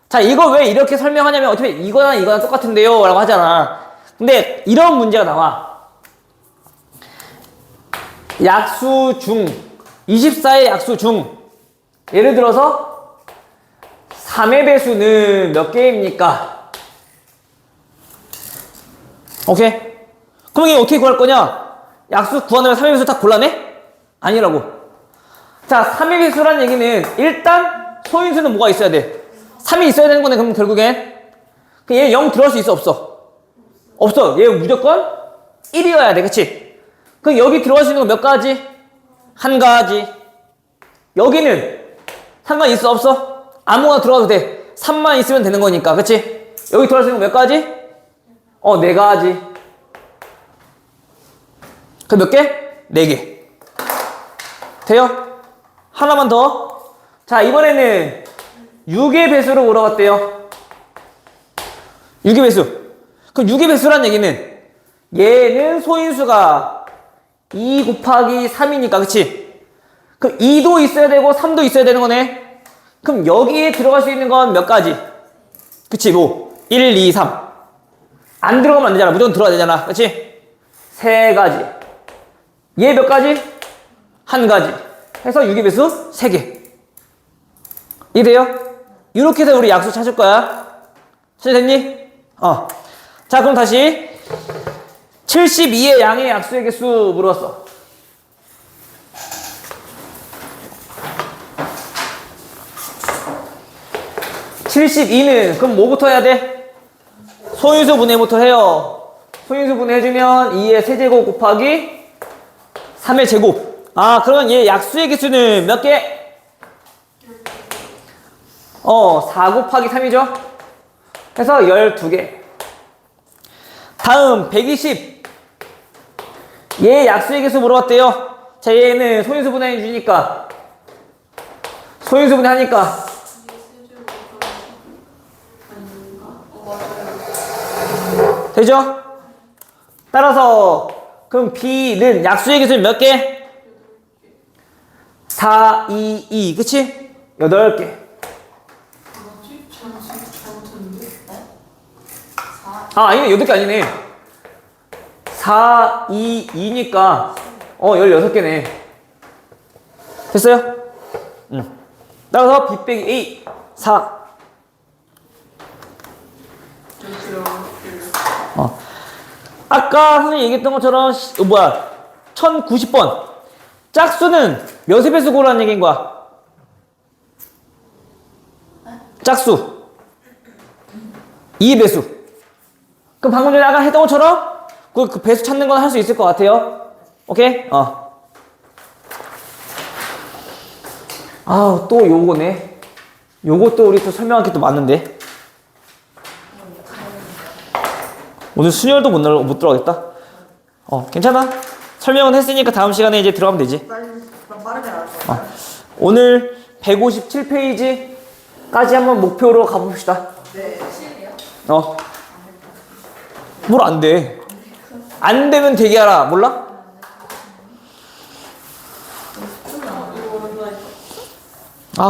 A: 자, 이거 왜 이렇게 설명하냐면 어차피 이거랑 이거랑 똑같은데요 라고 하잖아. 근데 이런 문제가 나와. 약수 중 24의 약수 중 예를 들어서 3의 배수는 몇 개입니까? 오케이? 그럼 이게 어떻게 구할 거냐? 약수 구하려면 3의 배수 다 골라내? 아니라고. 자, 3의 배수란 얘기는 일단 소인수는 뭐가 있어야 돼? 3이 있어야 되는 거네. 그럼 결국엔 얘 0 들어갈 수 있어? 없어? 없어. 얘 무조건 1이어야 돼. 그치? 그럼 여기 들어갈 수 있는 거 몇 가지? 한 가지. 여기는 상관 있어? 없어? 아무거나 들어가도 돼. 3만 있으면 되는 거니까. 그치? 여기 들어갈 수 있는 거 몇 가지? 4가지. 그 몇 개? 4개. 돼요? 하나만 더. 자, 이번에는 6의 배수로 물어봤대요. 6의 배수. 그럼 6의 배수란 얘기는 얘는 소인수가 2 곱하기 3이니까 그치? 그럼 2도 있어야 되고 3도 있어야 되는 거네. 그럼 여기에 들어갈 수 있는 건 몇 가지? 그치? 뭐 1, 2, 3. 안 들어가면 안 되잖아. 무조건 들어가야 되잖아. 그치? 3가지. 얘 몇 가지? 1가지. 해서 6의 배수 3개. 이해돼요? 이렇게 해서 우리 약수 찾을 거야. 찾아됐니? 자, 그럼 다시 72의 양의 약수의 개수 물어봤어. 72는 그럼 뭐부터 해야 돼? 소인수 분해부터 해요. 소인수 분해해주면 2의 세제곱 곱하기 3의 제곱. 그러면 얘 약수의 개수는 몇 개? 4 곱하기 3이죠? 해서 12개. 다음 120. 얘 약수의 개수 물어봤대요. 자, 얘는 소인수 분해해 주니까 소인수 분해하니까 되죠? 따라서 그럼 B는 약수의 개수는 몇 개? 4, 2, 2 그치? 8개.
B: 뭐지? 잘못했는데?
A: 아니네. 8개 아니네. 4, 2, 2니까 16개네. 됐어요? 응. 따라서 B 빼기 A 4. 아까 선생님이 얘기했던 것처럼 1090번 짝수는 몇의 배수 고르라는 얘기인 거야? 짝수 2의 배수. 그럼 방금 전에 아까 했던 것처럼 그 배수 찾는 건 할 수 있을 것 같아요. 오케이? 또 요거네. 요것도 우리 또 설명할 게 또 많은데. 오늘 순열도 못 들어가겠다. 괜찮아. 설명은 했으니까 다음 시간에 이제 들어가면 되지.
C: 빠르게 알았어.
A: 오늘 157페이지까지 한번 목표로 가봅시다.
C: 네. 실이요?
A: 뭘 안 돼. 안 되면 대기하라. 몰라?
B: 이거 온라인.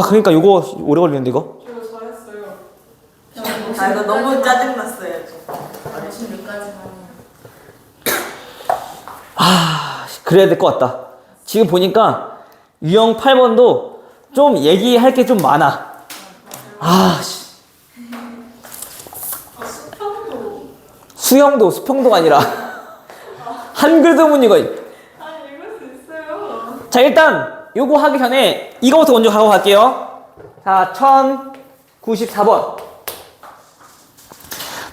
A: 그러니까 요거 오래 걸리는데 이거.
B: 저 잘했어요.
C: 이거 너무 짜증났어요.
B: 아침 6까지만.
A: 그래야 될 것 같다. 지금 보니까 유형 8번도 좀 얘기할 게 좀 많아.
B: 수평도.
A: 수형도 수평도가 아니라 한글도 못 읽어.
B: 아니 읽을 수 있어요.
A: 자, 일단 요거 하기 전에 이거부터 먼저 가고 갈게요. 자, 1094번.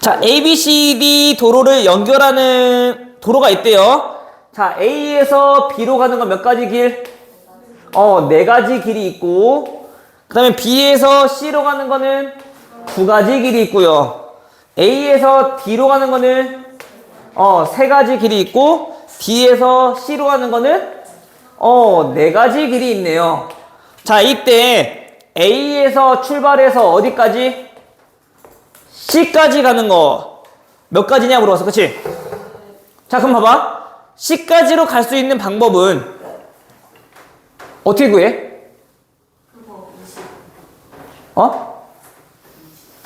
A: 자, ABCD 도로를 연결하는 도로가 있대요. 자, A에서 B로 가는 건 몇 가지 길? 네 가지 길이 있고, 그 다음에 B에서 C로 가는 거는 두 가지 길이 있고요. A에서 D로 가는 거는 세 가지 길이 있고, D에서 C로 가는 거는 네 가지 길이 있네요. 자, 이때 A에서 출발해서 어디까지? C까지 가는 거 몇 가지냐 물어봤어, 그치? 자, 그럼 봐봐. C까지로 갈 수 있는 방법은 어떻게 구해?
B: 그거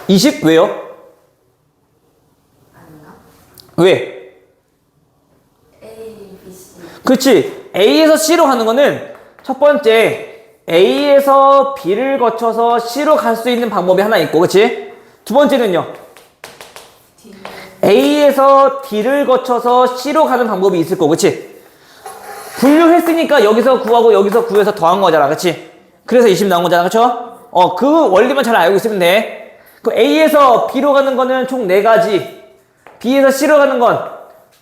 A: 20 왜요? 왜?
C: A, B, C.
A: 그렇지. A에서 C로 가는 거는 첫 번째 A에서 B를 거쳐서 C로 갈 수 있는 방법이 하나 있고, 그렇지? 두 번째는요.
C: D.
A: A에서 D를 거쳐서 C로 가는 방법이 있을 거고, 그렇지? 분류했으니까 여기서 구하고 여기서 구해서 더한 거잖아, 그렇지? 그래서 20 나온 거잖아, 그렇죠? 그 원리만 잘 알고 있으면 돼. 그 A에서 B로 가는 거는 총 4가지, B에서 C로 가는 건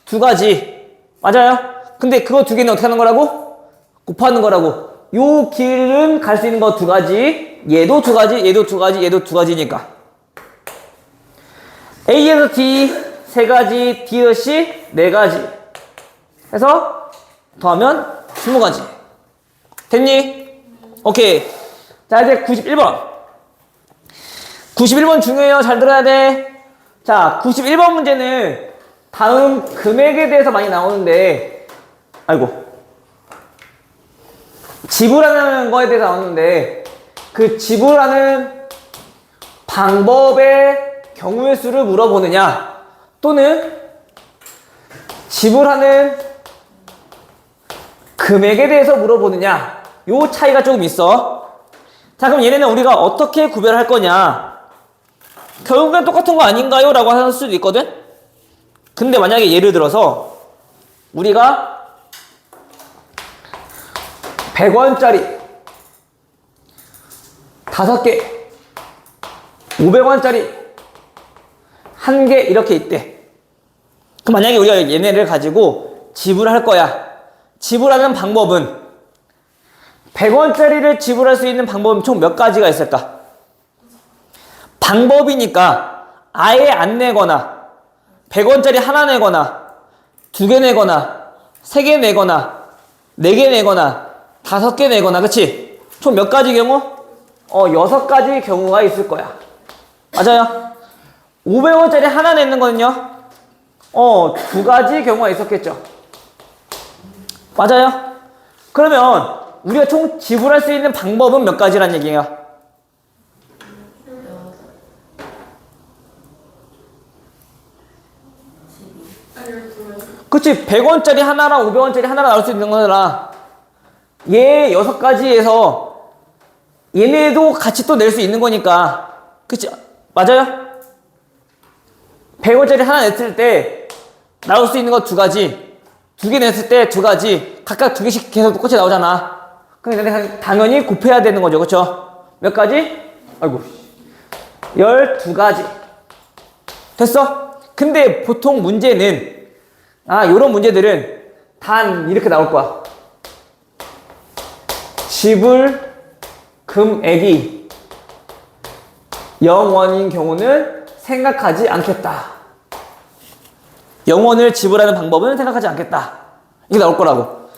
A: 2가지, 맞아요? 근데 그거 두 개는 어떻게 하는 거라고? 곱하는 거라고. 요 길은 갈 수 있는 거 2가지, 얘도 2가지, 얘도 2가지, 얘도 2가지니까. A에서 D 3가지, D에서 C 4가지 해서 더하면 20가지. 됐니? 오케이. 자, 이제 91번. 91번 중요해요. 잘 들어야 돼. 자, 91번 문제는 다음 금액에 대해서 많이 나오는데, 아이고. 지불하는 거에 대해서 나오는데, 그 지불하는 방법의 경우의 수를 물어보느냐, 또는 지불하는 금액에 대해서 물어보느냐, 요 차이가 조금 있어. 자, 그럼 얘네는 우리가 어떻게 구별할 거냐? 결국엔 똑같은 거 아닌가요? 라고 할 수도 있거든? 근데 만약에 예를 들어서 우리가 100원짜리 5개, 500원짜리 1개 이렇게 있대. 그럼 만약에 우리가 얘네를 가지고 지불할 거야. 지불하는 방법은 100원짜리를 지불할 수 있는 방법은 총 몇 가지가 있을까? 방법이니까 아예 안 내거나 100원짜리 하나 내거나 2개 내거나 3개 내거나 4개 내거나 5개 내거나, 그치? 총 몇 가지 경우? 6가지 경우가 있을 거야. 맞아요? 500원짜리 하나 내는 거는요? 2가지 경우가 있었겠죠. 맞아요? 그러면 우리가 총 지불할 수 있는 방법은 몇 가지란 얘기예요? 그치? 100원짜리 하나랑 500원짜리 하나랑 나올 수 있는 거잖아. 얘 6가지에서 얘네도 같이 또 낼 수 있는 거니까. 그치? 맞아요? 100원짜리 하나 냈을 때 나올 수 있는 거 2가지, 2개 냈을 때 2가지, 각각 2개씩 계속 똑같이 나오잖아. 그럼 당연히 곱해야 되는 거죠. 그쵸? 몇 가지? 아이고, 12가지. 됐어? 근데 보통 문제는, 요런 문제들은 단 이렇게 나올 거야. 지불 금액이 0원인 경우는 생각하지 않겠다. 0원을 지불하는 방법은 생각하지 않겠다. 이게 나올 거라고.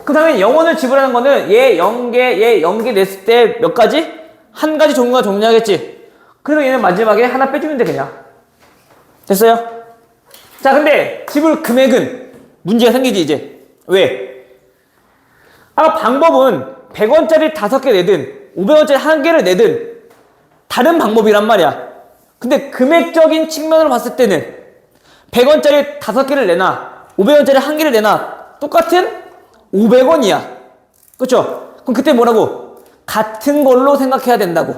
A: 그 다음에 0원을 지불하는 거는 얘 0개, 얘 0개 냈을 때 몇 가지? 한 가지 종류가 정리하겠지. 그래서 얘는 마지막에 하나 빼주면 돼, 그냥. 됐어요? 자, 근데 지불 금액은 문제가 생기지, 이제. 왜? 방법은 100원짜리 5개 내든 500원짜리 1개를 내든 다른 방법이란 말이야. 근데 금액적인 측면으로 봤을 때는 100원짜리 5개를 내나 500원짜리 1개를 내나 똑같은 500원이야. 그쵸? 그럼 그때 뭐라고? 같은 걸로 생각해야 된다고.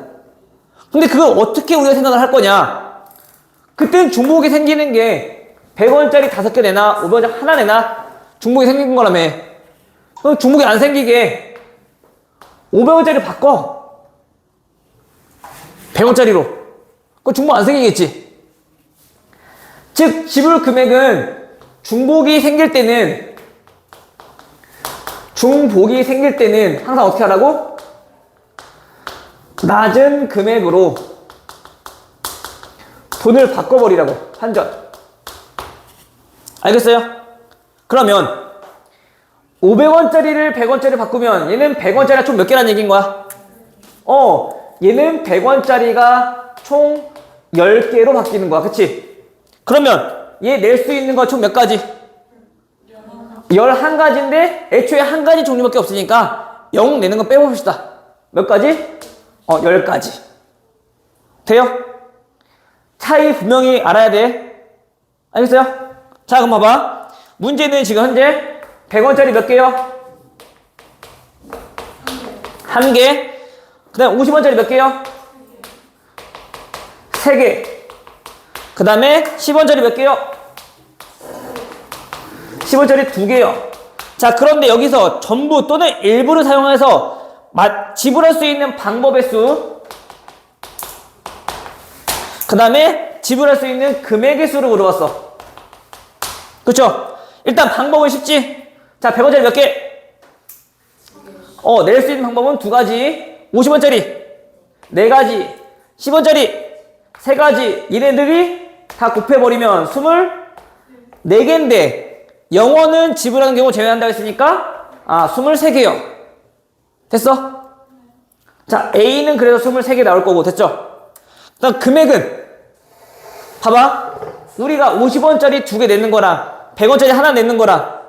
A: 근데 그걸 어떻게 우리가 생각을 할 거냐? 그때는 중복이 생기는 게 100원짜리 5개 내나 500원짜리 하나 내나 중복이 생긴 거라며. 그럼 중복이 안 생기게 500원짜리 바꿔. 100원짜리로. 그럼 중복 안 생기겠지. 즉 지불 금액은 중복이 생길 때는 항상 어떻게 하라고? 낮은 금액으로 돈을 바꿔버리라고. 환전. 알겠어요? 그러면 500원짜리를 100원짜리 바꾸면 얘는 100원짜리가 총 몇 개라는 얘기인 거야? 얘는 100원짜리가 총 10개로 바뀌는 거야. 그치? 그러면 얘 낼 수 있는 거 총 몇 가지? 11가지인데 애초에 한 가지 종류밖에 없으니까 0 내는 거 빼봅시다. 몇 가지? 10가지. 돼요? 차이 분명히 알아야 돼. 알겠어요? 자, 그럼 봐봐. 문제는 지금 현재 100원짜리 몇 개요? 1개. 그 다음에 50원짜리 몇 개요? 3개. 그 다음에 10원짜리 몇 개요? 10원짜리 2개요. 자, 그런데 여기서 전부 또는 일부를 사용해서 지불할 수 있는 방법의 수, 그 다음에 지불할 수 있는 금액의 수를 물어봤어. 그쵸? 일단 방법은 쉽지? 자, 100원짜리 몇 개? 낼 수 있는 방법은 2가지. 50원짜리 4가지. 10원짜리 3가지. 얘네들이 다 곱해버리면 24개인데 0원은 지불하는 경우 제외한다고 했으니까 23개요. 됐어? 자, A는 그래서 23개 나올 거고. 됐죠? 그다음 금액은 봐봐. 우리가 50원짜리 2개 내는 거랑 100원짜리 하나 내는 거랑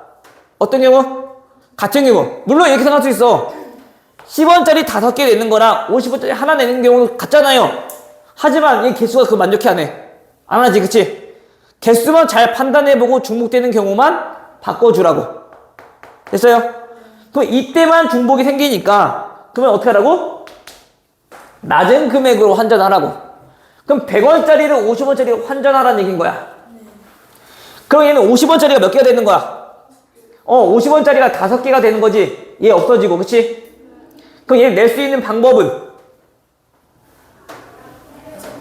A: 어떤 경우? 같은 경우. 물론 이렇게 생각할 수 있어. 10원짜리 5개 내는 거랑 50원짜리 하나 내는 경우는 같잖아요. 하지만 이 개수가 그거 만족해 안 해? 안 하지, 그치? 개수만 잘 판단해보고 중복되는 경우만 바꿔주라고. 됐어요? 그럼 이때만 중복이 생기니까 그러면 어떻게 하라고? 낮은 금액으로 환전하라고. 그럼 100원짜리를 50원짜리로 환전하라는 얘기인 거야. 그럼 얘는 50원짜리가 몇 개가 되는 거야? 50원짜리가 5개가 되는 거지. 얘 없어지고, 그치? 그럼 얘 낼 수 있는 방법은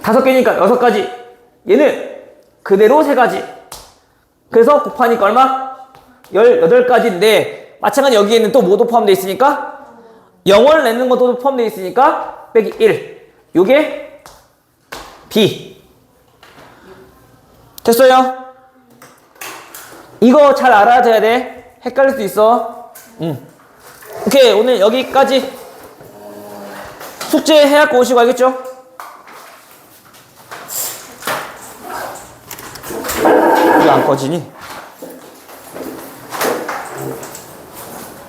A: 5개니까 6가지. 얘는 그대로 3가지. 그래서 곱하니까 얼마? 18가지인데 마찬가지 여기에는 또 뭐도 포함되어 있으니까 0을 내는 것도 포함되어 있으니까 빼기 1. 요게 B. 됐어요? 이거 잘 알아둬야 돼. 헷갈릴 수 있어. 오케이, 오늘 여기까지. 숙제 해야 할 거 오시고, 알겠죠? 이거 안 꺼지니?